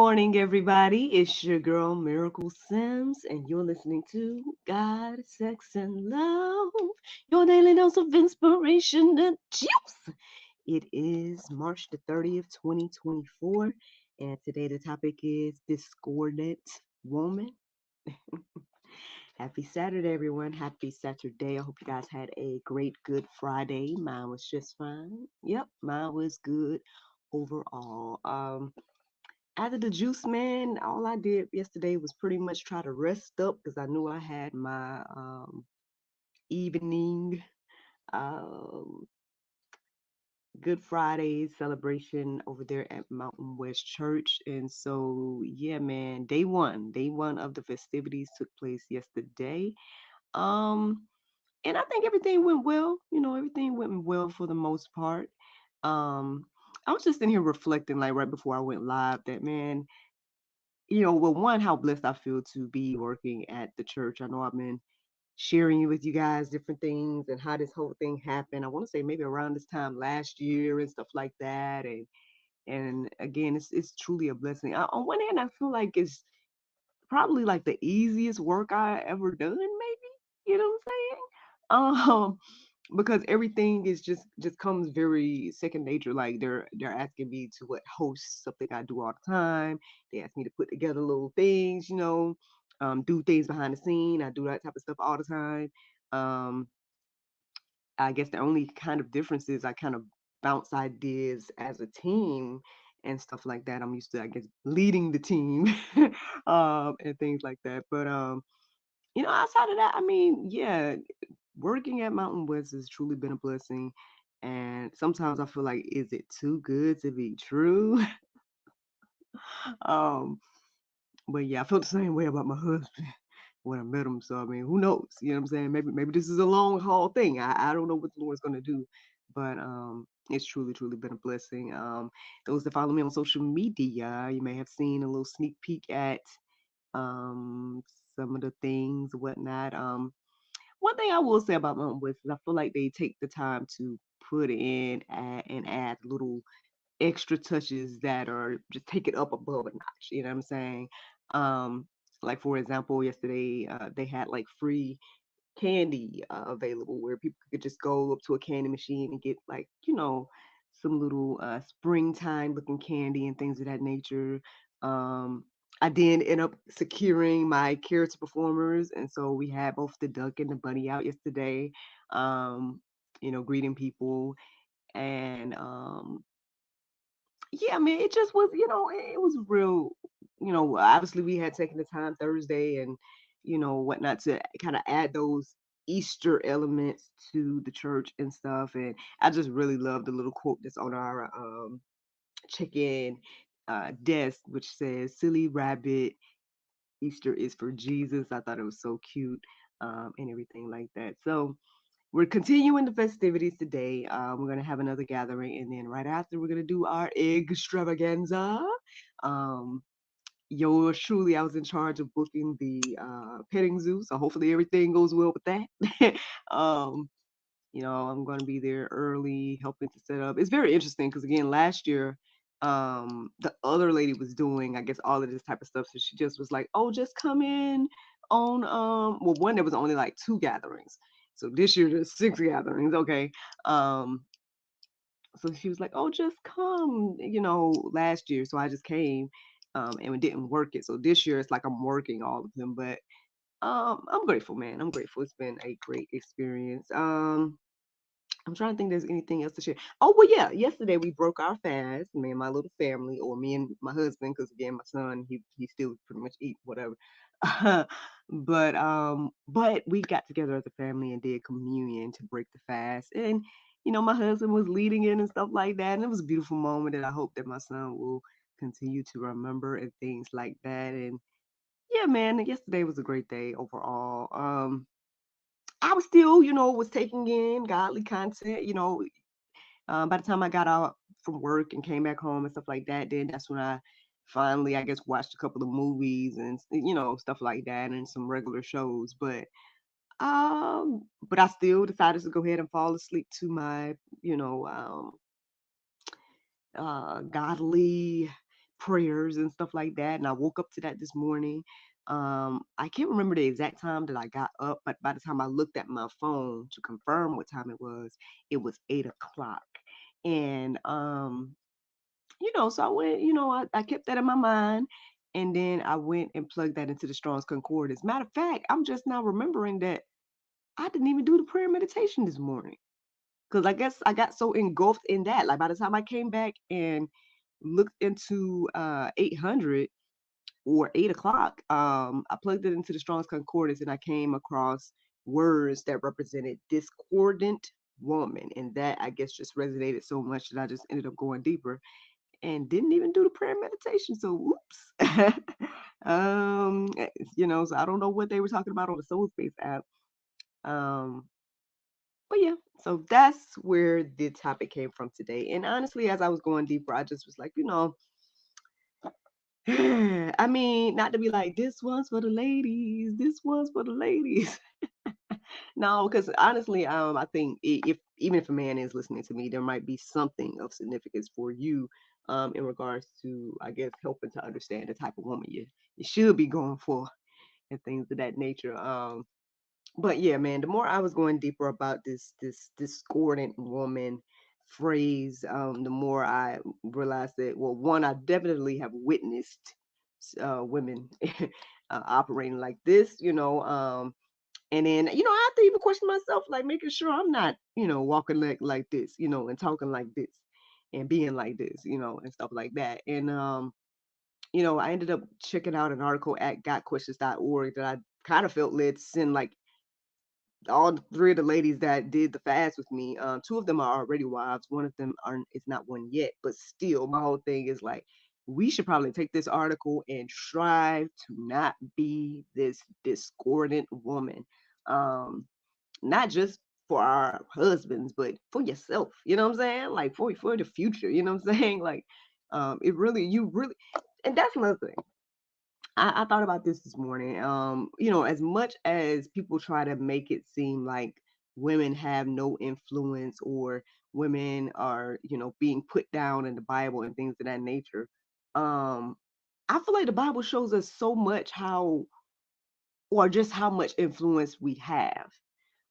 morning, everybody. It's your girl, Miracle Sims, and you're listening to God, Sex, and Love, your daily dose of inspiration and juice. It is March the 30th, 2024, and today the topic is Discordant Woman. Happy Saturday, everyone. Happy Saturday. I hope you guys had a great, good Friday. Mine was just fine. Yep, mine was good overall. After the juice, man, all I did yesterday was pretty much try to rest up because I knew I had my evening um, Good Friday celebration over there at Mountain West Church. And so, yeah, man, day one of the festivities took place yesterday. Um, and I think everything went well. Everything went well for the most part. Um, I was just in here reflecting, like right before I went live, that man, well, one, how blessed I feel to be working at the church. I know I've been sharing with you guys different things and how this whole thing happened. I want to say maybe around this time last year and stuff like that. And again, it's truly a blessing. On one hand, I feel like it's probably like the easiest work I ever done, maybe. You know what I'm saying? Because everything is just comes very second nature. Like they're asking me to what host something I do all the time. They ask me to put together little things, do things behind the scene. I do that type of stuff all the time. Um, I guess the only kind of difference is I kind of bounce ideas as a team and stuff like that. I'm used to, I guess, leading the team and things like that. But outside of that, I mean, yeah, working at Mountain West has truly been a blessing. And sometimes I feel like, is it too good to be true? um, but yeah, I felt the same way about my husband when I met him. So I mean, who knows? You know what I'm saying? Maybe this is a long haul thing. I don't know what the Lord's gonna do, but it's truly been a blessing. Those that follow me on social media, you may have seen a little sneak peek at um some of the things, whatnot. One thing I will say about Mountain West is I feel like they take the time to put in and add little extra touches that are just take it up above a notch. You know what I'm saying? Um, like for example, yesterday they had like free candy available where people could just go up to a candy machine and get like some little springtime looking candy and things of that nature. Um, I did end up securing my character performers, and so we had both the duck and the bunny out yesterday. Um, greeting people and yeah, man, it just was, it was real, obviously we had taken the time Thursday and, whatnot to kind of add those Easter elements to the church and stuff. And I just really love the little quote that's on our check-in desk, which says, "Silly rabbit, Easter is for Jesus." I thought it was so cute and everything like that. So, we're continuing the festivities today. We're gonna have another gathering, and then right after, we're gonna do our egg extravaganza. Um, Yours truly, I was in charge of booking the petting zoo, so hopefully everything goes well with that. um, I'm gonna be there early, helping to set up. It's very interesting because again, last year, the other lady was doing, I guess, all of this type of stuff. So she just was like, "Oh, just come in on well, one there was only like two gatherings. So this year there's six gatherings. Okay. Um, so she was like, "Oh, just come," last year. So I just came, and it didn't work it. So this year it's like I'm working all of them, but I'm grateful, man. I'm grateful. It's been a great experience. I'm trying to think there's anything else to share. Oh, well, yeah. Yesterday we broke our fast, me and my little family, or me and my husband, because again, my son, he still pretty much eat whatever. But we got together as a family and did communion to break the fast. And my husband was leading it and stuff like that. And it was a beautiful moment that I hope that my son will continue to remember and things like that. And yeah, man, yesterday was a great day overall. I was still, was taking in godly content. By the time I got out from work and came back home and stuff like that, then that's when I finally, I guess, watched a couple of movies and stuff like that and some regular shows. But I still decided to go ahead and fall asleep to my, godly prayers and stuff like that. And I woke up to that this morning. I can't remember the exact time that I got up, but by the time I looked at my phone to confirm what time it was 8 o'clock. And so I went, I kept that in my mind. And then I went and plugged that into the Strong's Concordance. Matter of fact, I'm just now remembering that I didn't even do the prayer meditation this morning. Because I guess I got so engulfed in that. Like by the time I came back and looked into 800 or 8 o'clock, I plugged it into the Strong's Concordance and I came across words that represented discordant woman. And that I guess just resonated so much that I just ended up going deeper and didn't even do the prayer meditation. So whoops. So I don't know what they were talking about on the Soul Space app. Um, but yeah, so that's where the topic came from today. And honestly, as I was going deeper, I just was like, I mean, not to be like, this one's for the ladies, this one's for the ladies. No, because honestly, I think if even if a man is listening to me, there might be something of significance for you, in regards to, I guess, helping to understand the type of woman you should be going for and things of that nature. But yeah, man, the more I was going deeper about this discordant woman phrase, the more I realized that, well, one, I definitely have witnessed women operating like this, and then, I have to even question myself, like making sure I'm not, walking like this, and talking like this and being like this, and stuff like that. And I ended up checking out an article at gotquestions.org that I kind of felt led to send like all three of the ladies that did the fast with me. Two of them are already wives. One of them aren't is not one yet, but still, my whole thing is like, we should probably take this article and strive to not be this discordant woman. Um, Not just for our husbands, but for yourself. You know what I'm saying? Like for the future. You know what I'm saying? Like, it really, you really, and that's another thing. I thought about this morning. As much as people try to make it seem like women have no influence or women are, being put down in the Bible and things of that nature, um, I feel like the Bible shows us so much how, or just how much influence we have.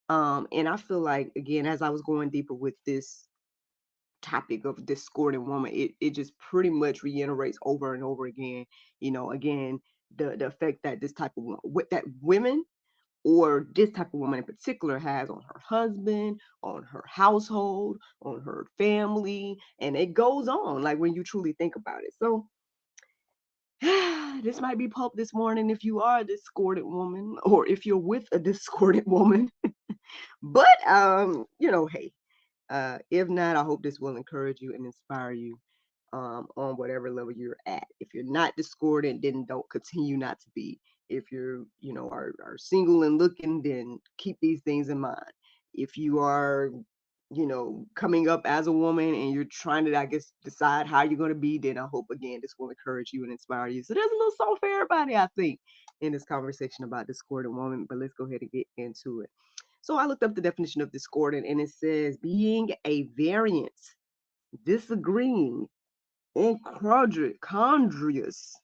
And I feel like, again, as I was going deeper with this topic of discordant woman, it just pretty much reiterates over and over again, again, the effect that this type of that women or this type of woman in particular has on her husband, on her household, on her family, and it goes on like when you truly think about it. So this might be pulp this morning if you are a discordant woman or if you're with a discordant woman. But hey, if not, I hope this will encourage you and inspire you, on whatever level you're at. If you're not discordant, then don't continue not to be. If you're, are single and looking, then keep these things in mind. If you are, coming up as a woman and you're trying to, I guess, decide how you're going to be, then I hope, again, this will encourage you and inspire you. So there's a little song for everybody, I think, in this conversation about discordant woman. But let's go ahead and get into it. So I looked up the definition of discordant, and it says being a variance, disagreeing, incongruous.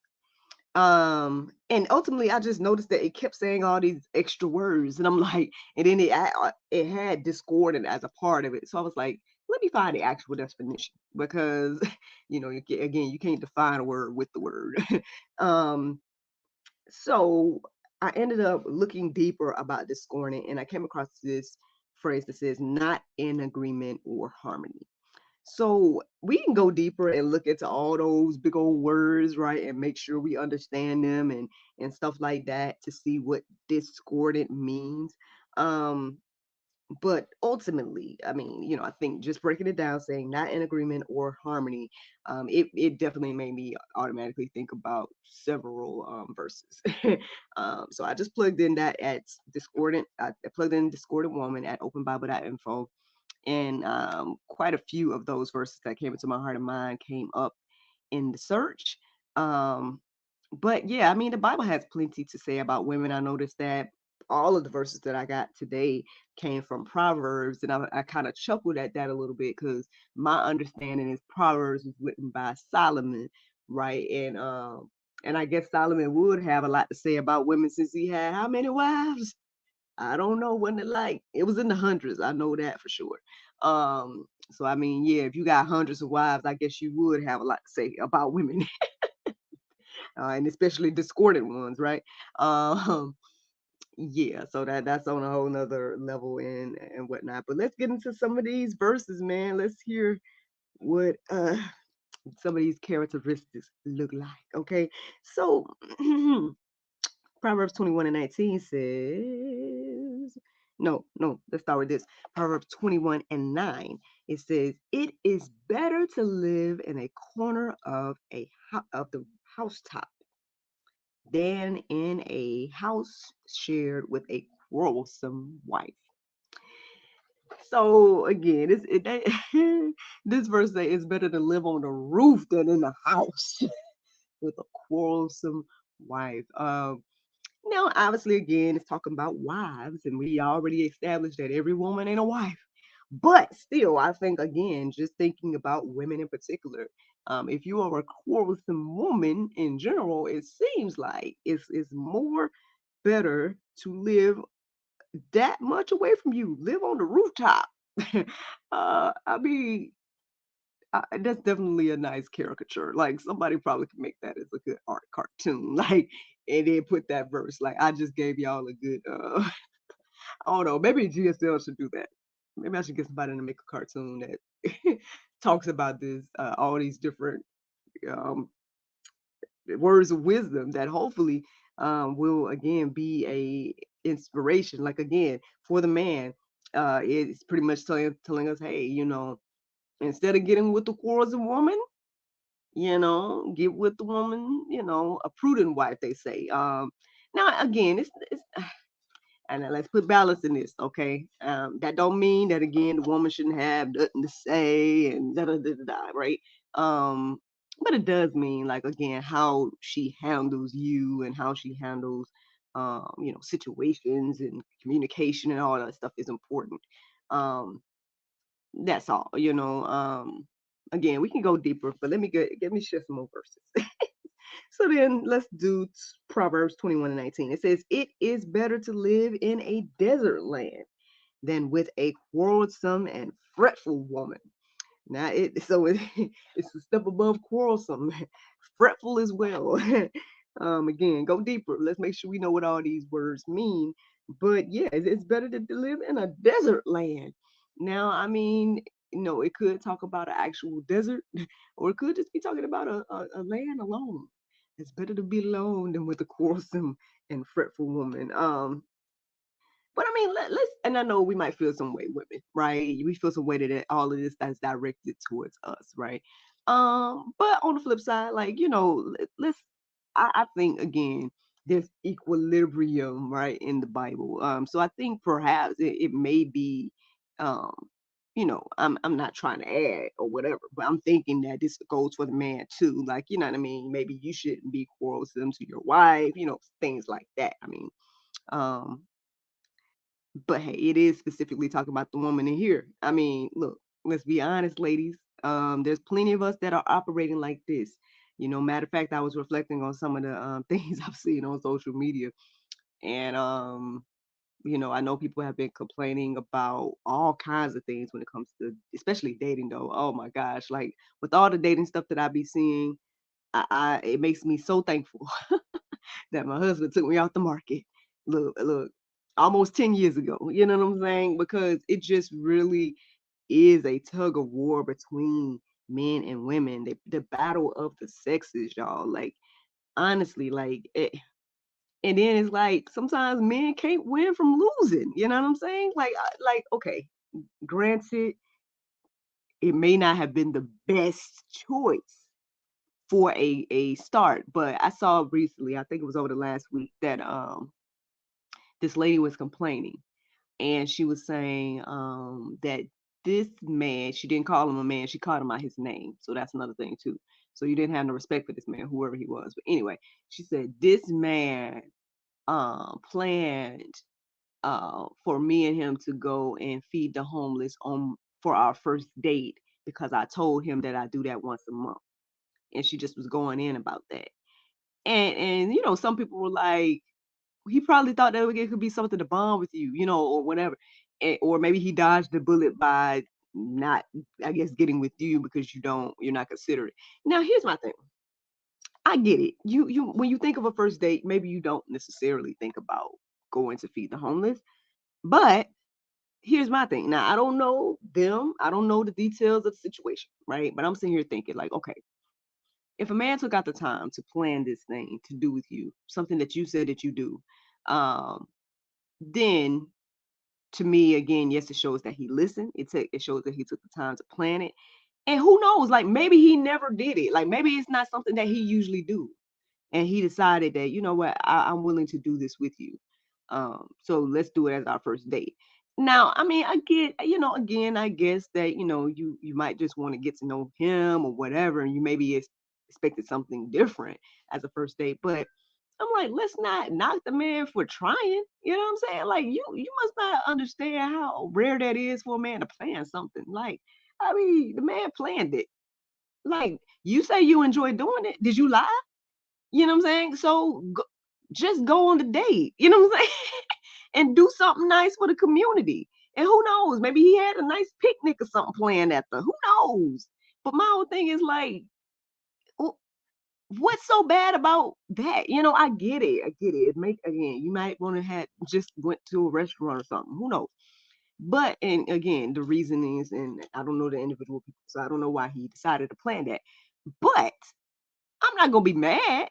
And ultimately, I just noticed that it kept saying all these extra words, and I'm like, and then it had discordant as a part of it. So I was like, let me find the actual definition because, again, you can't define a word with the word. um, so I ended up looking deeper about discordant, and I came across this phrase that says not in agreement or harmony. So we can go deeper and look into all those big old words, right? And make sure we understand them and stuff like that to see what discordant means. Um, but ultimately, I mean, I think just breaking it down, saying not in agreement or harmony, it definitely made me automatically think about several verses. So I just plugged in that at discordant. I plugged in discordant woman at openbible.info, and quite a few of those verses that came into my heart and mind came up in the search. Um, but yeah, I mean, the Bible has plenty to say about women. I noticed that all of the verses that I got today came from Proverbs, and I kind of chuckled at that a little bit because my understanding is Proverbs was written by Solomon, right? And I guess Solomon would have a lot to say about women since he had how many wives? I don't know, wasn't it like it was in the hundreds? I know that for sure. So I mean, yeah, if you got hundreds of wives, I guess you would have a lot to say about women, and especially discordant ones, right? Um, yeah, so that's on a whole nother level and whatnot. But let's get into some of these verses, man. Let's hear what some of these characteristics look like. Okay, so Proverbs 21:19 says, no, let's start with this. Proverbs 21:9. It says, "It is better to live in a corner of of the housetop than in a house shared with a quarrelsome wife." So again, this verse says it's better to live on the roof than in the house with a quarrelsome wife. Now, obviously, again, it's talking about wives, and we already established that every woman ain't a wife. But still, I think, again, just thinking about women in particular, if you are a quarrelsome woman in general, it seems like it's more better to live that much away from you, live on the rooftop. I mean, that's definitely a nice caricature. Like somebody probably could make that as a good art cartoon. Like and then put that verse. Like I just gave y'all a good I don't know, maybe GSL should do that. Maybe I should get somebody to make a cartoon that talks about this, all these different um words of wisdom that hopefully will again be a inspiration. Like again, for the man, it's pretty much telling us, hey, instead of getting with the quarrelsome woman, get with the woman, a prudent wife, they say. Now again, it's and let's put balance in this, okay? That don't mean that again the woman shouldn't have nothing to say and da da da da, da, right? Um, but it does mean like again how she handles you and how she handles situations and communication and all that stuff is important. Um, that's all, again, we can go deeper, but let me share some more verses. So then let's do Proverbs 21:19. It says, "It is better to live in a desert land than with a quarrelsome and fretful woman." Now it's a step above quarrelsome, fretful as well. Again, go deeper. Let's make sure we know what all these words mean. But yeah, it's better to live in a desert land. Now, I mean, it could talk about an actual desert, or it could just be talking about a land alone. It's better to be alone than with a quarrelsome and fretful woman. But I mean, let's, and I know we might feel some way, women, right? We feel some way that all of this that's directed towards us, right? But on the flip side, like, let's, I think again, there's equilibrium, right, in the Bible. So I think perhaps it may be, um, I'm not trying to add or whatever, but I'm thinking that this goes for the man too. Like, you know what I mean? Maybe you shouldn't be quarrelsome to your wife, things like that. I mean, um, but hey, it is specifically talking about the woman in here. I mean, look, let's be honest, ladies. There's plenty of us that are operating like this. Matter of fact, I was reflecting on some of the things I've seen on social media, and I know people have been complaining about all kinds of things when it comes to, especially dating. Though, oh my gosh, like with all the dating stuff that I be seeing, it makes me so thankful that my husband took me off the market. Look, almost 10 years ago. You know what I'm saying? Because it just really is a tug of war between men and women. The battle of the sexes, y'all. Like, honestly, and then it's like sometimes men can't win from losing. You know what I'm saying? Like, okay, granted, it may not have been the best choice for a start, but I saw recently, I think it was over the last week, that this lady was complaining, and she was saying that this man, she didn't call him a man, she called him out his name. So that's another thing too. So you didn't have no respect for this man, whoever he was. But anyway, she said this man planned for me and him to go and feed the homeless on for our first date because I told him that I do that once a month. and she just was going in about that. And you know, some people were like, he probably thought that it could be something to bond with you, you know, or whatever. Or maybe he dodged the bullet by not, I guess, getting with you because you're not considerate. Now, here's my thing. I get it. When you think of a first date, maybe you don't necessarily think about going to feed the homeless. But here's my thing. Now, I don't know them. I don't know the details of the situation, right? But I'm sitting here thinking, like, okay, if a man took out the time to plan this thing to do with you, something that you said that you do, um, then to me, again, yes, it shows that he listened. It shows that he took the time to plan it. And who knows, like maybe he never did it. Like maybe it's not something that he usually do. And he decided that, you know what, I'm willing to do this with you. So let's do it as our first date. Now, I mean, I get, you know, again, I guess that, you know, you might just want to get to know him or whatever, and you maybe expected something different as a first date. But I'm like, let's not knock the man for trying. You know what I'm saying? Like you must not understand how rare that is for a man to plan something. Like, I mean, the man planned it. Like, you say you enjoy doing it. Did you lie? You know what I'm saying? So just go on the date. You know what I'm saying? And do something nice for the community. And who knows? Maybe he had a nice picnic or something planned after. Who knows? But my whole thing is like, what's so bad about that? You know, I get it. I get it. It make again, you might want to have just went to a restaurant or something. Who knows? But and again, the reason is, and I don't know the individual people, so I don't know why he decided to plan that. But I'm not gonna be mad.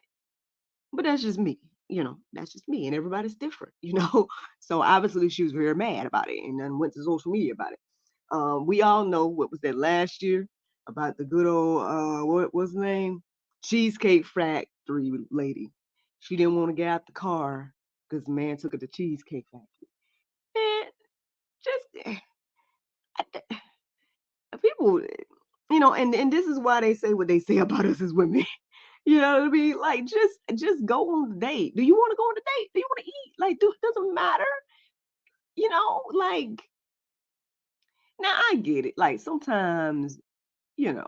But that's just me. You know, that's just me, and everybody's different. You know, so obviously she was very mad about it, and then went to social media about it. We all know what was that last year about the good old what was the name? Cheesecake Factory lady. She didn't want to get out the car because the man took her to Cheesecake Factory. And just people, you know, and this is why they say what they say about us as women. You know what I mean? Like just go on the date. Do you want to go on the date? Do you want to eat? Like, doesn't matter. You know, like now I get it. Like sometimes, you know,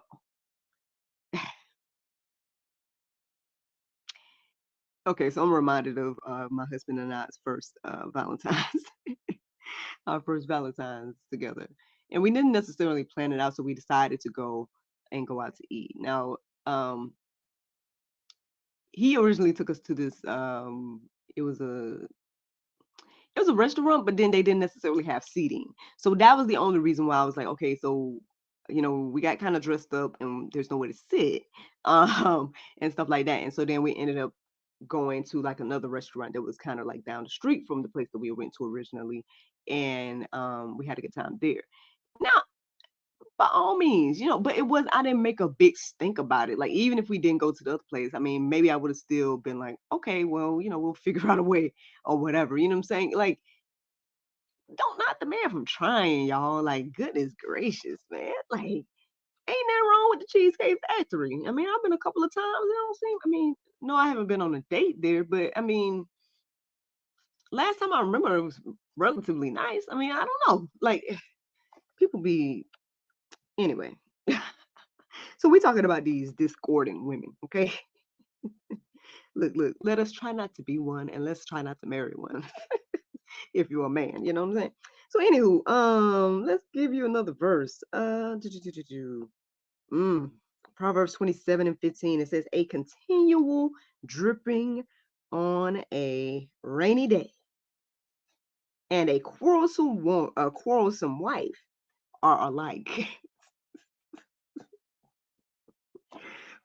okay, so I'm reminded of my husband and I's first Valentine's, our first Valentine's together. And we didn't necessarily plan it out, so we decided to go out to eat. Now, um, he originally took us to this it was a it was a restaurant, but then they didn't necessarily have seating. So that was the only reason why I was like, okay, so you know, we got kind of dressed up and there's nowhere to sit, and stuff like that. And so then we ended up going to like another restaurant that was kind of like down the street from the place that we went to originally, and we had a good time there. Now, by all means, you know, but it was I didn't make a big stink about it. Like even if we didn't go to the other place, I mean, maybe I would have still been like, okay, well, you know, we'll figure out a way or whatever. You know what I'm saying? Like don't knock the man from trying, y'all. Like, goodness gracious, man. Like, ain't nothing wrong with the Cheesecake Factory. I mean, I've been a couple of times. It don't seem. I mean, no, I haven't been on a date there, but I mean, last time I remember, it was relatively nice. I mean, I don't know. Like, people be anyway. So we're talking about these discordant women, okay? Look. Let us try not to be one, and let's try not to marry one. If you're a man, you know what I'm saying? So anywho, let's give you another verse. Mm, Proverbs 27:15. It says, "A continual dripping on a rainy day, and a quarrelsome wife are alike."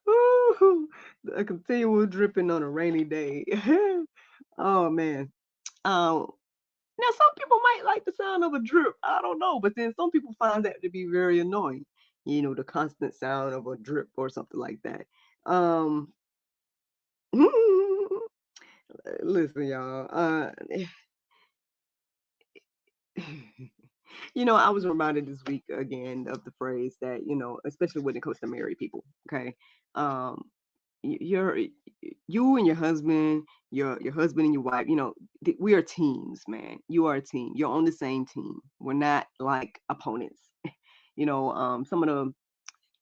Ooh, a continual dripping on a rainy day. Oh man. Um, Now, some people might like the sound of a drip. I don't know, but then some people find that to be very annoying. You know, the constant sound of a drip or something like that. Um, listen, y'all. You know, I was reminded this week again of the phrase that you know, especially when it comes to married people. Okay, um, you're you and your husband, your husband and your wife. You know, we are teams, man. You are a team. You're on the same team. We're not like opponents. You know, some of the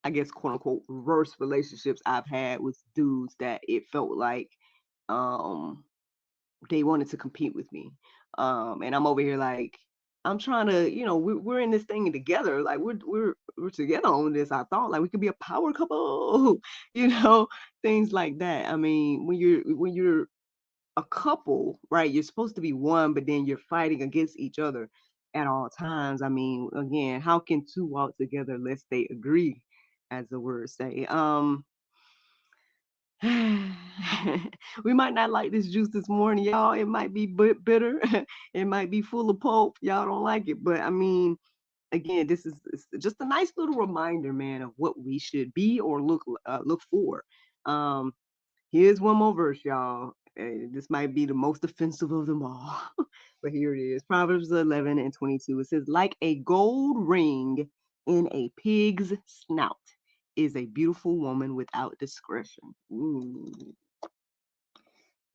I guess, quote unquote, reverse relationships I've had with dudes that it felt like um they wanted to compete with me. And I'm over here like I'm trying to, we're in this thing together. Like we're together on this. I thought like we could be a power couple, you know, things like that. I mean, when you're a couple, right? You're supposed to be one, but then you're fighting against each other at all times. I mean, again, how can two walk together lest they agree, as the words say? We might not like this juice this morning, y'all. It might be bitter. It might be full of pulp. Y'all don't like it, but I mean, again, this is it's just a nice little reminder, man, of what we should be or look for. Um, Here's one more verse, y'all. This might be the most offensive of them all, but here it is. Proverbs 11:22. It says, "Like a gold ring in a pig's snout is a beautiful woman without discretion." Ooh,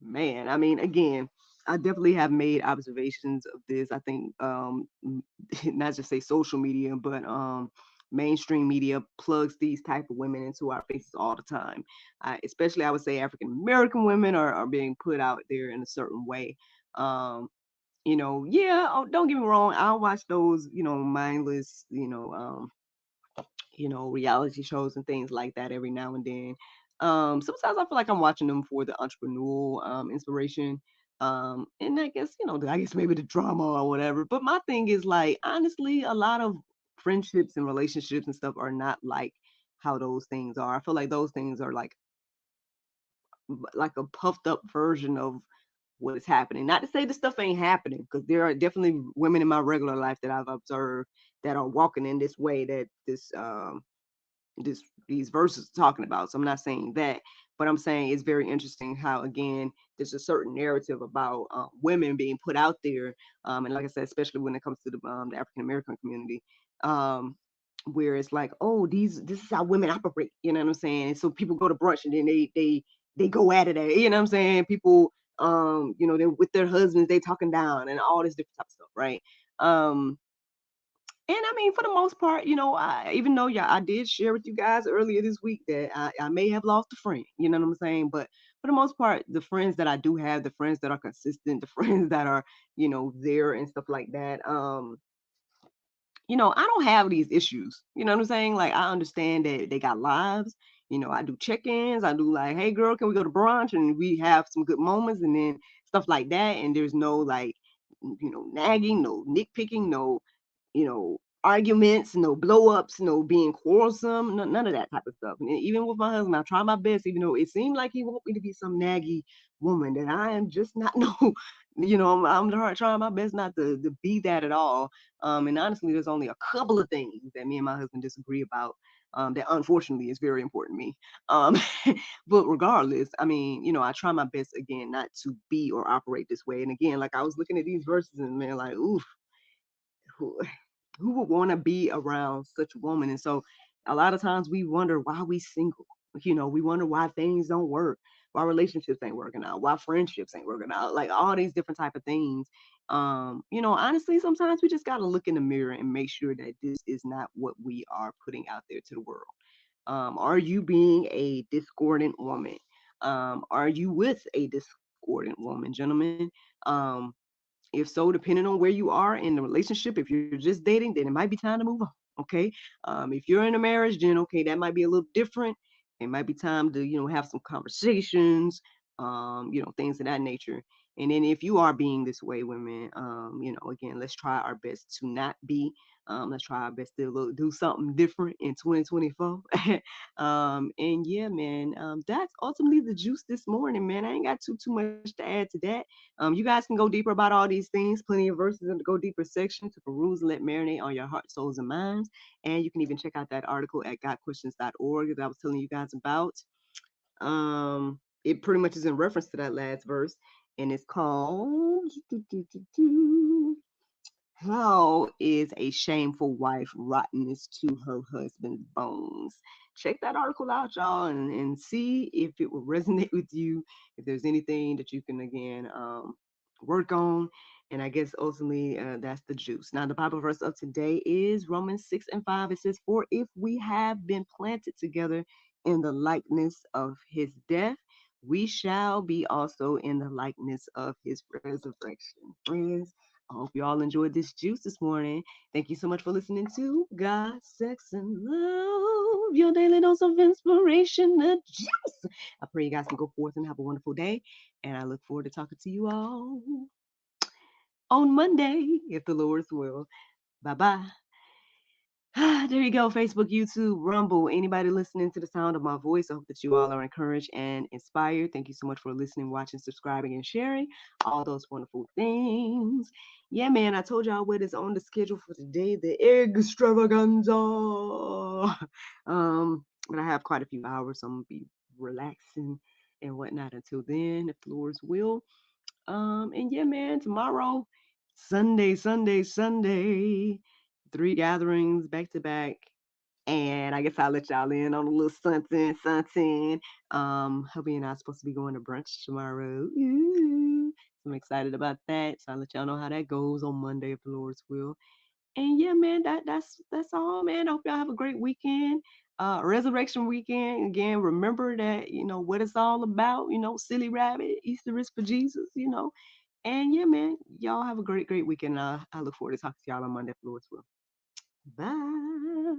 man. I mean, again, I definitely have made observations of this. I think not just say social media, but mainstream media plugs these type of women into our faces all the time. Especially, I would say African American women are being put out there in a certain way. Um, yeah. Oh, don't get me wrong. I'll watch those, mindless, reality shows and things like that every now and then. Sometimes I feel like I'm watching them for the entrepreneurial inspiration. And I guess maybe the drama or whatever. But my thing is like, honestly, a lot of friendships and relationships and stuff are not like how those things are. I feel like those things are like a puffed up version of what is happening. Not to say the stuff ain't happening, because there are definitely women in my regular life that I've observed that are walking in this way that this these verses are talking about. So I'm not saying that, but I'm saying it's very interesting how again there's a certain narrative about women being put out there, and like I said, especially when it comes to the African American community, um, where it's like, oh, this is how women operate. You know what I'm saying? And so people go to brunch and then they go at it. You know what I'm saying? People, they're with their husbands, they talking down and all this different type of stuff, right? Um, and I mean, for the most part, even though I did share with you guys earlier this week that I may have lost a friend, you know what I'm saying? But for the most part, the friends that I do have, the friends that are consistent, the friends that are, there and stuff like that, I don't have these issues. You know what I'm saying? Like, I understand that they got lives. I do check-ins. I do like, hey, girl, can we go to brunch? And we have some good moments and then stuff like that. And there's no like, nagging, no nitpicking, no arguments, no blow ups, no being quarrelsome, none of that type of stuff. And even with my husband, I try my best, even though it seemed like he want me to be some naggy woman, that I am just not. No, I'm trying my best not to be that at all. And honestly, there's only a couple of things that me and my husband disagree about. That unfortunately is very important to me. Um, but regardless, I mean, I try my best again not to be or operate this way. And again, like I was looking at these verses and man, like, oof, who, who would want to be around such a woman? And so a lot of times we wonder why we single. We wonder why things don't work, why relationships ain't working out, why friendships ain't working out, like all these different type of things. Honestly, sometimes we just got to look in the mirror and make sure that this is not what we are putting out there to the world. Are you being a discordant woman? Are you with a discordant woman, gentlemen? Um, if so, depending on where you are in the relationship, if you're just dating, then it might be time to move on. Okay. If you're in a marriage, then okay, that might be a little different. It might be time to, have some conversations, things of that nature. And then if you are being this way, women, again, let's try our best to not be. Let's try our best to do something different in 2024. And yeah, man, that's ultimately the juice this morning, man. I ain't got too much to add to that. You guys can go deeper about all these things, plenty of verses in the Go Deeper section to peruse and let marinate on your heart, souls, and minds. And you can even check out that article at gotquestions.org that I was telling you guys about. It pretty much is in reference to that last verse, and it's called How is a Shameful Wife Rottenness to Her Husband's Bones? Check that article out, y'all, and see if it will resonate with you, if there's anything that you can, again, work on. And I guess ultimately that's the juice. Now, the Bible verse of today is Romans 6 and 5. It says, "For if we have been planted together in the likeness of his death, we shall be also in the likeness of his resurrection." Friends, I hope you all enjoyed this juice this morning. Thank you so much for listening to God, Sex, and Love, your daily dose of inspiration, the juice. I pray you guys can go forth and have a wonderful day. And I look forward to talking to you all on Monday, if the Lord's will. Bye bye. There you go. Facebook, YouTube, Rumble. Anybody listening to the sound of my voice, I hope that you all are encouraged and inspired. Thank you so much for listening, watching, subscribing, and sharing all those wonderful things. Yeah, man, I told y'all what is on the schedule for today, the extravaganza. But I have quite a few hours, so I'm gonna be relaxing and whatnot until then, if the Lord's will. And yeah, man, tomorrow, Sunday, 3 gatherings back to back. And I guess I'll let y'all in on a little something. Hubby and I are supposed to be going to brunch tomorrow. Ooh. So I'm excited about that. So I'll let y'all know how that goes on Monday, if the Lord's will. And yeah, man, that's all, man. I hope y'all have a great weekend. Resurrection weekend. Again, remember that, what it's all about, silly rabbit, Easter is for Jesus. And yeah, man, y'all have a great, great weekend. I look forward to talking to y'all on Monday, if the Lord's will. Bye.